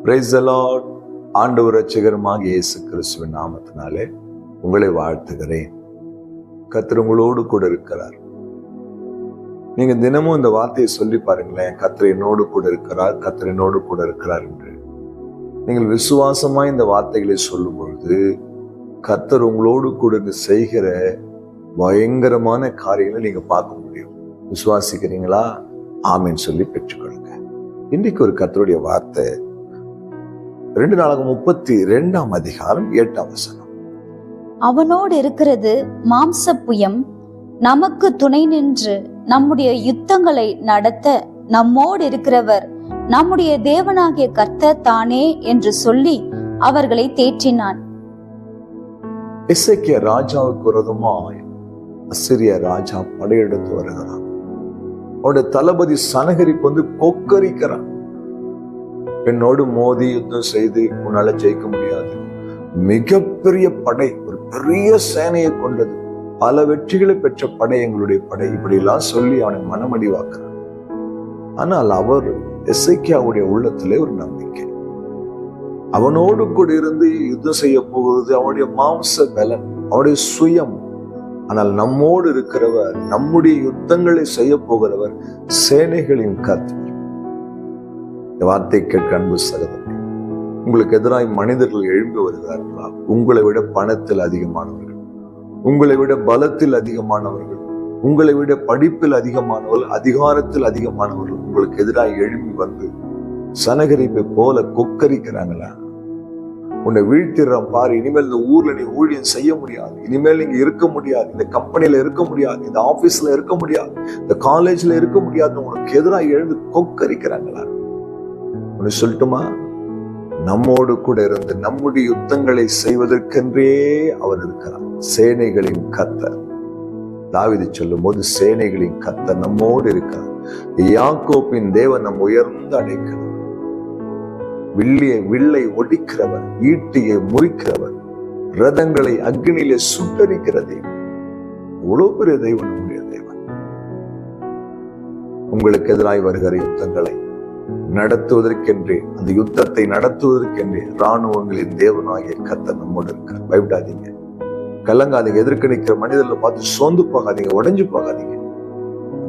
Praise the Lord. ஆண்டவர் இரட்சகருமாகிய இயேசு கிறிஸ்துவின் நாமத்தினாலே உங்களை வாழ்த்துகிறேன். கர்த்தர் உங்களோடு கூட இருக்கிறார். நீங்க தினமும் இந்த வார்த்தையை சொல்லி பாருங்களேன், கர்த்தர் என்னோடு கூட இருக்கிறார், கர்த்தர் என்னோடு கூட இருக்கிறார் என்று. நீங்கள் விசுவாசமா இந்த வார்த்தைகளை சொல்லும் பொழுது கர்த்தர் உங்களோடு கூட செய்கிற பயங்கரமான காரியங்களை நீங்க பார்க்க முடியும். விசுவாசிக்கிறீங்களா? ஆமென் சொல்லி பெற்றுக்கொள்ளுங்க. இன்றைக்கு ஒரு கர்த்தருடைய வார்த்தை 2 நாளாகமம் 32ஆம் அதிகாரம் 8ஆம் வசனம். அவனோடு இருக்கிறது மாம்ச புயம், நமக்கு துணை நின்று நம்முடைய யுத்தங்களை நடத்த நம்மோடு இருக்கிறவர் நம்முடைய தேவனாகிய கர்த்தர் தானே என்று சொல்லி அவர்களை தேற்றினான். எசேக்கியா ராஜாவுக்கு விரோதமாய் அசிரிய ராஜா படையெடுத்து வருகிறான். அவருடைய தளபதி சனகரிப்பு வந்து கொக்கரிக்கிறான். என்னோடு மோதி யுத்தம் செய்து உன்னால ஜெயிக்க முடியாது. மிகப்பெரிய படை, ஒரு பெரிய சேனையை கொண்டது, பல வெற்றிகளை பெற்ற படை எங்களுடைய படை, இப்படி எல்லாம் சொல்லி அவனை மனமடிவாக்குறான். ஆனால் அவர் எசேக்கியாவுடைய உள்ளத்திலே ஒரு நம்பிக்கை. அவனோடு கூட இருந்து யுத்தம் செய்ய போகிறது அவனுடைய மாம்ச பலன், அவனுடைய சுயம். ஆனால் நம்மோடு இருக்கிறவர், நம்முடைய யுத்தங்களை செய்ய போகிறவர் சேனைகளின் கர்த்தர். இந்த வார்த்தை கேட்க அன்பு சகோதரனே, உங்களுக்கு எதிராக மனிதர்கள் எழும்பி வருகிறார்களா? உங்களை விட பணத்தில் அதிகமானவர்கள், உங்களை விட பலத்தில் அதிகமானவர்கள், உங்களை விட படிப்பில் அதிகமானவர்கள், அதிகாரத்தில் அதிகமானவர்கள் உங்களுக்கு எதிராக எழும்பி வந்து சனகரிப்பை போல கொக்கரிக்கிறாங்களா? உன்னை வீழ்த்திடுறான் பாரு, இனிமேல் இந்த ஊர்ல நீ ஊழியம் செய்ய முடியாது, இனிமேல் நீங்க இருக்க முடியாது, இந்த கம்பெனில இருக்க முடியாது, இந்த ஆபீஸ்ல இருக்க முடியாது, இந்த காலேஜ்ல இருக்க முடியாது, உனக்கு எதிராக எழுந்து கொக்கரிக்கிறாங்களா? உன்னை சொல்லட்டுமா, நம்மோடு கூட இருந்து நம்முடைய யுத்தங்களை செய்வதற்கென்றே அவர் இருக்கிறார். சேனைகளின் கர்த்தர். தாவீது சொல்லும் போது சேனைகளின் கர்த்தர் நம்மோடு இருக்கிறார். யாக்கோபின் தேவன் நம் உயர்ந்த அடைக்கலம். வில்லை ஒடிக்கிறவர், ஈட்டியை முறிக்கிறவர், ரதங்களை அக்னியிலே சுட்டரிக்கிற தெய்வம். இவ்வளவு பெரிய தெய்வம் நம்முடைய தேவன். உங்களுக்கு எதிராய் வருகிற யுத்தங்களை நடத்துவதற்கென்றே, அந்த யுத்தத்தை நடத்துவதற்கென்றே இராணுவங்களின் தேவனாகிய கர்த்தர் நம்மோடு இருக்கார். பயப்படாதீங்க, கலங்காதீங்க. எதிர்க்க நிற்கிற மனிதர்களை பார்த்து சோர்ந்து போகாதீங்க, உடைஞ்சு போகாதீங்க.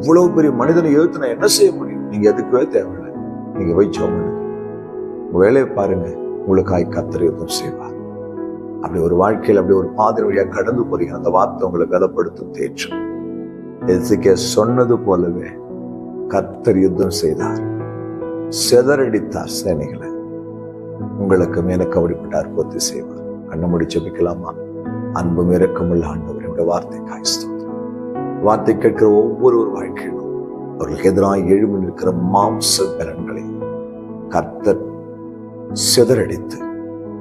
இவ்வளவு பெரிய மனிதனை எழுத்து நான் என்ன செய்ய முடியும்? நீங்க எதுக்குவே தேவையில்லை. நீங்க வைச்சோம் உங்க வேலையை பாருங்க, உங்களுக்காய் கர்த்தர் யுத்தம் செய்வார். அப்படி ஒரு வாழ்க்கையில் அப்படி ஒரு பாதை வழியா கடந்து போறீங்க, அந்த வார்த்தை உங்களை கதப்படுத்தும், தேற்றும். எசேக்கியா சொன்னது போலவே கர்த்தர் யுத்தம் செய்தார், செதறடித்தார் சேனைகளை. உங்களுக்கு எனக்கு அப்படிப்பட்ட அற்புதத்தை செய்வார். கண்ணை மூடி ஜெபிக்கலாமா? அன்பும் இரக்கமுள்ள ஆண்டவர், என்னுடைய வார்த்தை காய்ஸ்தோம். வார்த்தை கேட்கிற ஒவ்வொரு வாழ்க்கையிலும் அவர்களுக்கு எதிராக எழும்பி நிற்கிற மாம்ச பலன்களை கர்த்தர் சிதறடித்து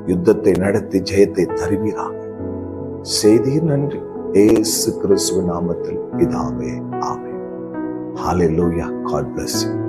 யுத்தத்தை நடத்தி ஜெயத்தை தருவீராக. செய்தீர் நன்றி. இயேசு கிறிஸ்துவின் நாமத்தில் பிதாவே, ஆமென். ஹல்லேலூயா. God bless you.